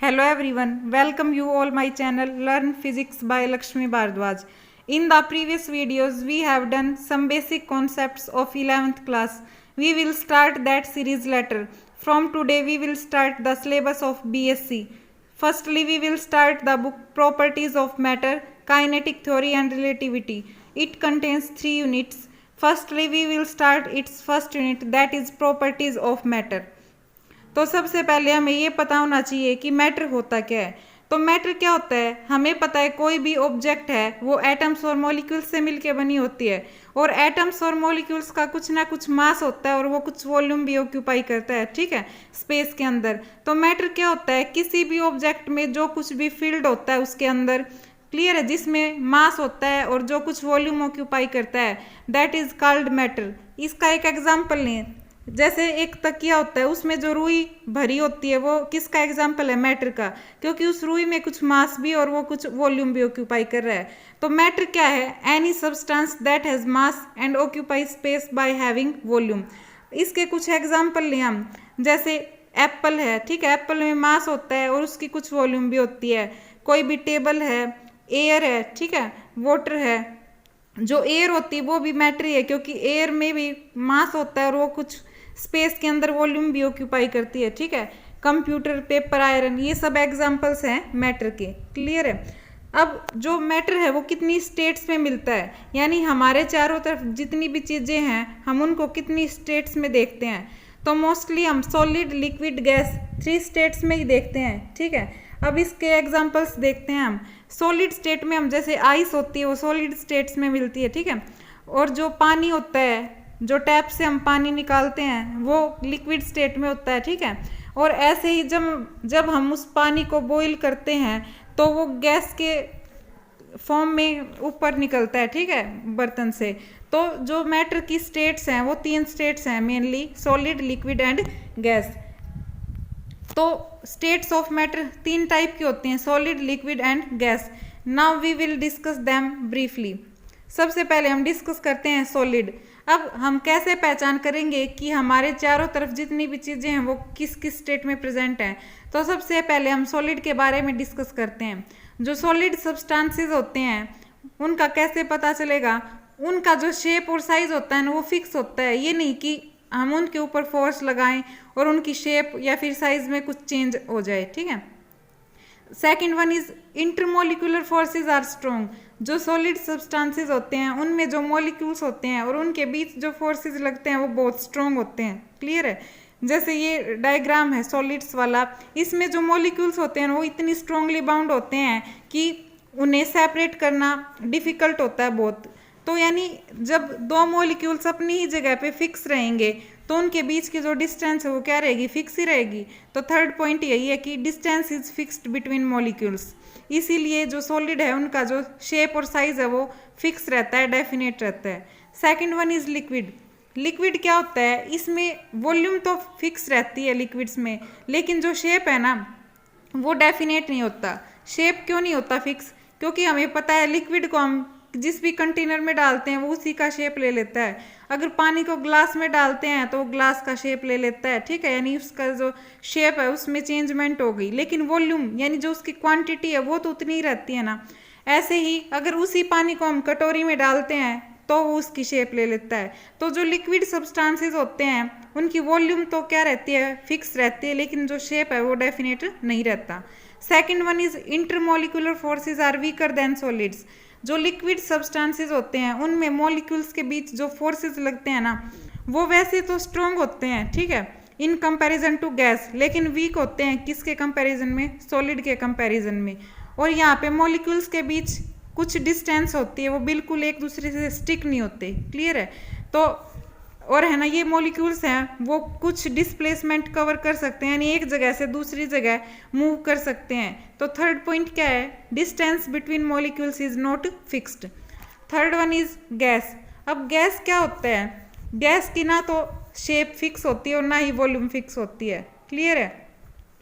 Hello everyone, welcome you all my channel Learn Physics by Lakshmi Bhardwaj. In the previous videos we have done some basic concepts of 11th class. We will start that series later. From today we will start the syllabus of BSc. Firstly we will start the book Properties of Matter, Kinetic Theory and Relativity. It contains 3 units. Firstly we will start its first unit, that is Properties of Matter. तो सबसे पहले हमें ये पता होना चाहिए कि matter होता क्या है। तो मैटर क्या होता है, हमें पता है कोई भी ऑब्जेक्ट है वो एटम्स और मॉलिक्यूल्स से मिलके बनी होती है, और एटम्स और मॉलिक्यूल्स का कुछ ना कुछ मास होता है और वो कुछ वॉल्यूम भी ऑक्यूपाई करता है, ठीक है, स्पेस के अंदर। तो मैटर क्या होता है, किसी भी ऑब्जेक्ट में जो कुछ भी फील्ड होता है उसके अंदर, क्लियर है, जिसमें मास होता है और जो कुछ वॉल्यूम ऑक्यूपाई करता है, दैट इज कॉल्ड मैटर। इसका एक एग्जाम्पल लें, जैसे एक तकिया होता है उसमें जो रुई भरी होती है वो किसका एग्जाम्पल है, मैटर का, क्योंकि उस रुई में कुछ मास भी और वो कुछ वॉल्यूम भी ऑक्यूपाई कर रहा है। तो मैटर क्या है, any substance that has mass and occupy space by having volume. इसके कुछ एग्जाम्पल लें हम, जैसे एप्पल है, ठीक है, एप्पल में मास होता है और उसकी कुछ वॉल्यूम भी होती है। कोई भी टेबल है, एयर है, ठीक है, वाटर है, जो एयर होती है वो भी मैटर ही है, क्योंकि एयर में भी मास होता है और वो कुछ स्पेस के अंदर वॉल्यूम भी ऑक्यूपाई करती है, ठीक है। कंप्यूटर, पेपर, आयरन, ये सब एग्जांपल्स हैं मैटर के, क्लियर है। अब जो मैटर है वो कितनी स्टेट्स में मिलता है, यानी हमारे चारों तरफ जितनी भी चीज़ें हैं हम उनको कितनी स्टेट्स में देखते हैं। तो मोस्टली हम सॉलिड, लिक्विड, गैस 3 स्टेट्स में ही देखते हैं, ठीक है। अब इसके एग्जाम्पल्स देखते हैं हम। सॉलिड स्टेट में हम, जैसे आइस होती है वो सॉलिड स्टेट्स में मिलती है, ठीक है, और जो पानी होता है, जो टैप से हम पानी निकालते हैं वो लिक्विड स्टेट में होता है, ठीक है। और ऐसे ही जब हम उस पानी को बॉईल करते हैं तो वो गैस के फॉर्म में ऊपर निकलता है, ठीक है, बर्तन से। तो जो मैटर की स्टेट्स हैं वो 3 स्टेट्स हैं mainly, solid, liquid and gas. तो स्टेट्स ऑफ मैटर 3 टाइप की होती हैं, solid, liquid and gas. Now we will discuss them briefly. सबसे पहले हम डिस्कस करते हैं सॉलिड। अब हम कैसे पहचान करेंगे कि हमारे चारों तरफ जितनी भी चीज़ें हैं वो किस किस स्टेट में प्रेजेंट हैं। तो सबसे पहले हम सॉलिड के बारे में डिस्कस करते हैं। जो सॉलिड सब्सटेंसेस होते हैं उनका कैसे पता चलेगा, उनका जो शेप और साइज होता है ना वो फिक्स होता है। ये नहीं कि हम उनके ऊपर फोर्स लगाएं और उनकी शेप या फिर साइज में कुछ चेंज हो जाए, ठीक है। Second one is intermolecular forces are strong. जो सॉलिड सब्सटेंसेस होते हैं उनमें जो मॉलिक्यूल्स होते हैं और उनके बीच जो फोर्सेज लगते हैं वो बहुत स्ट्रॉन्ग होते हैं, क्लियर है। जैसे ये डायग्राम है सॉलिड्स वाला, इसमें जो मॉलिक्यूल्स होते हैं वो इतनी स्ट्रांगली बाउंड होते हैं कि उन्हें सेपरेट करना डिफ़िकल्ट होता है बहुत। तो यानी जब 2 मॉलिक्यूल्स अपनी ही जगह पे फिक्स रहेंगे तो उनके बीच की जो डिस्टेंस है वो क्या रहेगी, फिक्स ही रहेगी। तो थर्ड पॉइंट यही है कि distance is fixed between molecules. इसीलिए जो सॉलिड है उनका जो शेप और साइज है वो फिक्स रहता है, डेफिनेट रहता है। Second one is liquid. Liquid क्या होता है, इसमें वॉल्यूम तो फिक्स रहती है लिक्विड्स में, लेकिन जो शेप है ना वो डेफिनेट नहीं होता। शेप क्यों नहीं होता फिक्स, क्योंकि हमें पता है लिक्विड को हम जिस भी कंटेनर में डालते हैं वो उसी का शेप ले लेता है। अगर पानी को ग्लास में डालते हैं तो वो ग्लास का शेप ले लेता है, ठीक है, यानी उसका जो शेप है उसमें चेंजमेंट हो गई, लेकिन वॉल्यूम यानी जो उसकी क्वांटिटी है वो तो उतनी ही रहती है ना। ऐसे ही अगर उसी पानी को हम कटोरी में डालते हैं तो वो उसकी शेप ले लेता है। तो जो लिक्विड सब्सटेंसेस होते हैं उनकी वॉल्यूम तो क्या रहती है, फिक्स रहती है, लेकिन जो शेप है वो डेफिनेट नहीं रहता। Second one is intermolecular forces are weaker than solids. जो लिक्विड सब्सटेंसेस होते हैं उनमें मॉलिक्यूल्स के बीच जो फोर्सेस लगते हैं ना वो वैसे तो स्ट्रॉन्ग होते हैं, ठीक है, इन कंपैरिजन टू गैस, लेकिन वीक होते हैं किसके कंपैरिजन में, सॉलिड के कंपैरिजन में। और यहाँ पे मॉलिक्यूल्स के बीच कुछ डिस्टेंस होती है, वो बिल्कुल एक दूसरे से स्टिक नहीं होते, क्लियर है। तो और है ना, ये मॉलिक्यूल्स हैं वो कुछ डिस्प्लेसमेंट कवर कर सकते हैं, यानी एक जगह से दूसरी जगह मूव कर सकते हैं। तो थर्ड पॉइंट क्या है, distance between molecules is not fixed. Third one is gas. अब गैस क्या होता है, गैस की ना तो शेप फिक्स होती है और ना ही वॉल्यूम फिक्स होती है, क्लियर है।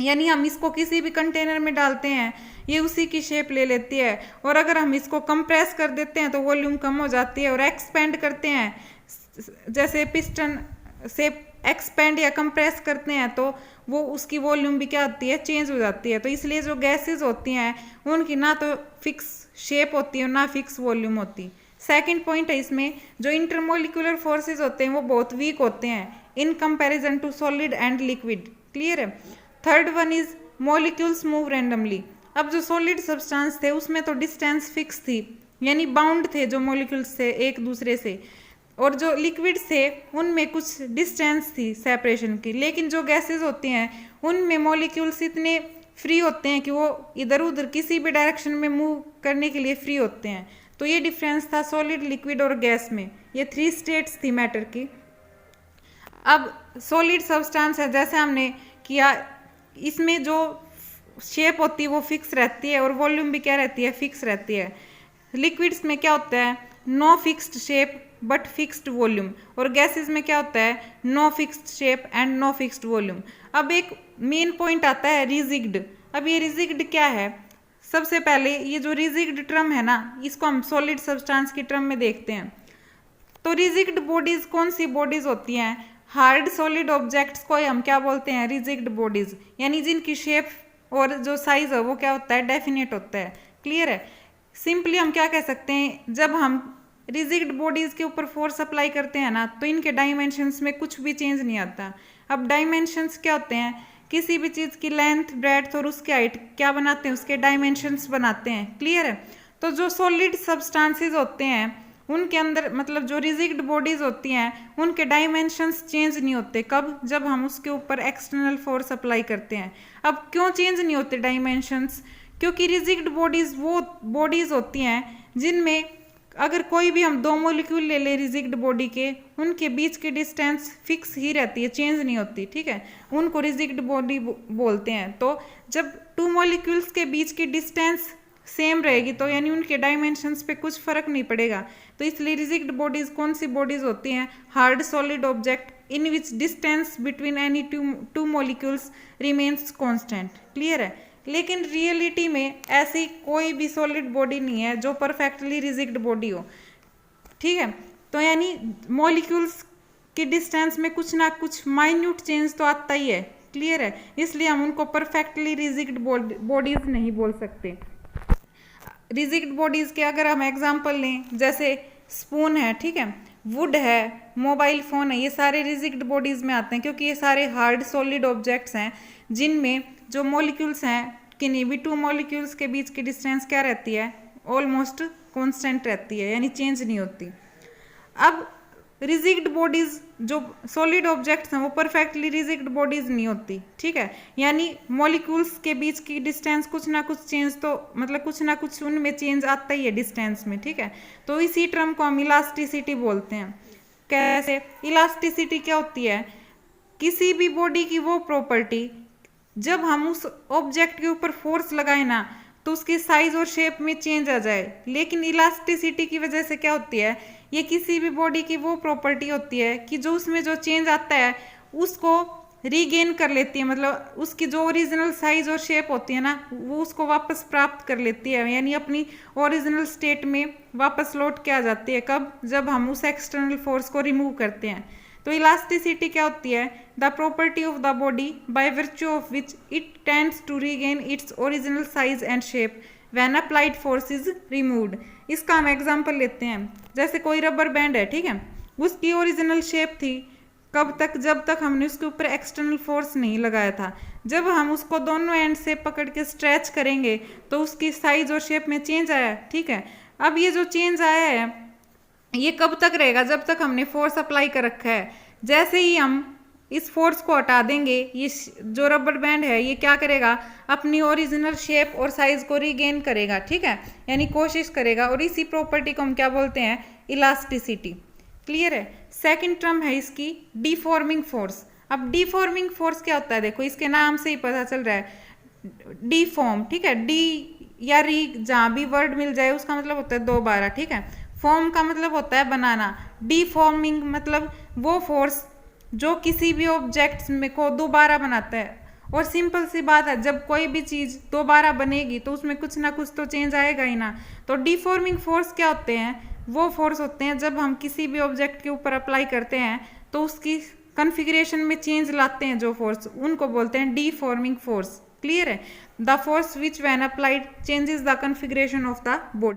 यानी हम इसको किसी भी कंटेनर में डालते हैं ये उसी की शेप ले लेती है, और अगर हम इसको कंप्रेस कर देते हैं तो वॉल्यूम कम हो जाती है, और एक्सपेंड करते हैं जैसे पिस्टन से एक्सपेंड या कंप्रेस करते हैं तो वो उसकी वॉल्यूम भी क्या होती है, चेंज हो जाती है। तो इसलिए जो गैसेज होती हैं उनकी ना तो फिक्स शेप होती है ना फिक्स वॉल्यूम होती। सेकंड पॉइंट है इसमें, जो इंटरमोलिकुलर फोर्सेज होते हैं वो बहुत वीक होते हैं in comparison to solid and liquid. Clear है। Third one is molecules move randomly. अब जो सॉलिड सब्सटेंस थे उसमें तो डिस्टेंस फिक्स थी, यानी बाउंड थे जो मॉलिक्यूल्स थे एक दूसरे से, और जो लिक्विड थे उनमें कुछ डिस्टेंस थी सेपरेशन की। लेकिन जो गैसेज होती हैं उनमें मॉलिक्यूल्स इतने फ्री होते हैं कि वो इधर उधर किसी भी डायरेक्शन में मूव करने के लिए फ्री होते हैं। तो ये डिफरेंस था सॉलिड, लिक्विड और गैस में। ये 3 स्टेट्स थी मैटर की। अब सॉलिड सब्सटेंस है, जैसे हमने किया, इसमें जो शेप होती है वो फिक्स रहती है और वॉल्यूम भी क्या रहती है, फिक्स रहती है। लिक्विड्स में क्या होता है, no fixed shape but fixed volume, और गैसेस में क्या होता है, no fixed shape and no fixed volume. अब एक मेन पॉइंट आता है रिजिग्ड। अब ये रिजिग्ड क्या है, सबसे पहले ये जो रिजिग्ड टर्म है ना, इसको हम सॉलिड सब्सटेंस की टर्म में देखते हैं। तो रिजिग्ड बॉडीज कौन सी बॉडीज होती हैं, हार्ड सॉलिड ऑब्जेक्ट्स को हम क्या बोलते हैं, रिजिग्ड बॉडीज, यानी जिनकी शेप और जो साइज है वो क्या होता है, डेफिनेट होता है। क्लियर है। सिंपली हम क्या कह सकते हैं, जब हम रिजिग्ड बॉडीज के ऊपर फोर्स अप्लाई करते हैं ना तो इनके डायमेंशंस में कुछ भी चेंज नहीं आता। अब डायमेंशंस क्या होते हैं, किसी भी चीज़ की लेंथ, ब्रेड्थ और उसकी हाइट क्या बनाते हैं, उसके डायमेंशंस बनाते हैं। क्लियर है। तो जो सॉलिड सब्सटेंसेस होते हैं उनके अंदर, मतलब जो रिजिग्ड बॉडीज होती हैं उनके डायमेंशंस चेंज नहीं होते। कब, जब हम उसके ऊपर एक्सटर्नल फोर्स अप्लाई करते हैं। अब क्यों चेंज नहीं होते डायमेंशंस, क्योंकि रिजिग्ड बॉडीज वो बॉडीज होती हैं जिनमें अगर कोई भी हम 2 मॉलिक्यूल ले ले रिजिग्ड बॉडी के, उनके बीच की डिस्टेंस फिक्स ही रहती है, चेंज नहीं होती। ठीक है, उनको रिजिग्ड बॉडी बोलते हैं। तो जब 2 मॉलिक्यूल्स के बीच की डिस्टेंस सेम रहेगी तो यानी उनके डायमेंशंस पे कुछ फर्क नहीं पड़ेगा। तो इसलिए रिजिग्ड बॉडीज कौन सी बॉडीज होती हैं, hard solid object in which distance between any two molecules remains constant. Clear है। लेकिन रियलिटी में ऐसी कोई भी सॉलिड बॉडी नहीं है जो परफेक्टली रिजिग्ड बॉडी हो। ठीक है। तो यानी मॉलिक्यूल्स की डिस्टेंस में कुछ ना कुछ माइन्यूट चेंज तो आता ही है। क्लियर है। इसलिए हम उनको परफेक्टली रिजिग्ड बॉडीज नहीं बोल सकते। रिजिग्ड बॉडीज के अगर हम एग्जांपल लें, जैसे स्पून है, ठीक है, वुड है, मोबाइल फ़ोन है, ये सारे रिजिग्ड बॉडीज में आते हैं क्योंकि ये सारे हार्ड सॉलिड ऑब्जेक्ट्स हैं जिनमें जो मॉलिक्यूल्स हैं, किन्हीं भी 2 मॉलिक्यूल्स के बीच की डिस्टेंस क्या रहती है, ऑलमोस्ट कांस्टेंट रहती है, यानी चेंज नहीं होती। अब रिजिग्ड बॉडीज जो सॉलिड ऑब्जेक्ट्स हैं वो परफेक्टली रिजिग्ड बॉडीज नहीं होती। ठीक है, यानी मॉलिक्यूल्स के बीच की डिस्टेंस कुछ ना कुछ चेंज तो, मतलब कुछ ना कुछ उनमें चेंज आता ही है डिस्टेंस में। ठीक है, तो इसी टर्म को हम इलास्टिसिटी बोलते हैं। कैसे, इलास्टिसिटी क्या होती है, किसी भी बॉडी की वो प्रॉपर्टी जब हम उस ऑब्जेक्ट के ऊपर फोर्स लगाए ना तो उसकी साइज और शेप में चेंज आ जाए। लेकिन इलास्टिसिटी की वजह से क्या होती है, ये किसी भी बॉडी की वो प्रॉपर्टी होती है कि जो उसमें जो चेंज आता है उसको रीगेन कर लेती है, मतलब उसकी जो ओरिजिनल साइज और शेप होती है ना वो उसको वापस प्राप्त कर लेती है, यानी अपनी ओरिजिनल स्टेट में वापस लौट के आ जाती है। कब, जब हम उस एक्सटर्नल फोर्स को रिमूव करते हैं। तो इलास्टिसिटी क्या होती है, the property of the body by virtue of which it tends to regain its original size and shape when applied force is removed. इसका हम एग्जांपल लेते हैं, जैसे कोई रबर बैंड है, ठीक है, उसकी ओरिजिनल शेप थी कब तक, जब तक हमने उसके ऊपर एक्सटर्नल फोर्स नहीं लगाया था। जब हम उसको दोनों एंड से पकड़ के स्ट्रेच करेंगे तो उसकी साइज और शेप में चेंज आया। ठीक है, अब ये जो चेंज आया है ये कब तक रहेगा, जब तक हमने फोर्स अप्लाई कर रखा है। जैसे ही हम इस फोर्स को हटा देंगे, ये जो रबर बैंड है ये क्या करेगा, अपनी ओरिजिनल शेप और साइज को रीगेन करेगा। ठीक है, यानी कोशिश करेगा, और इसी प्रॉपर्टी को हम क्या बोलते हैं, इलास्टिसिटी। क्लियर है। सेकंड टर्म है इसकी डीफॉर्मिंग फोर्स। अब डीफॉर्मिंग फोर्स क्या होता है, देखो इसके नाम से ही पता चल रहा है, डीफॉर्म। ठीक है, डी या री जहाँ भी वर्ड मिल जाए उसका मतलब होता है दोबारा। ठीक है, फॉर्म का मतलब होता है बनाना, डीफॉर्मिंग मतलब वो फोर्स जो किसी भी ऑब्जेक्ट में को दोबारा बनाता है। और सिंपल सी बात है, जब कोई भी चीज़ दोबारा बनेगी तो उसमें कुछ ना कुछ तो चेंज आएगा ही ना। तो डीफॉर्मिंग फोर्स क्या होते हैं, वो फोर्स होते हैं जब हम किसी भी ऑब्जेक्ट के ऊपर अप्लाई करते हैं तो उसकी कन्फिग्रेशन में चेंज लाते हैं जो फोर्स, उनको बोलते हैं डीफॉर्मिंग फोर्स। क्लियर है? The force which when applied changes the configuration of the body.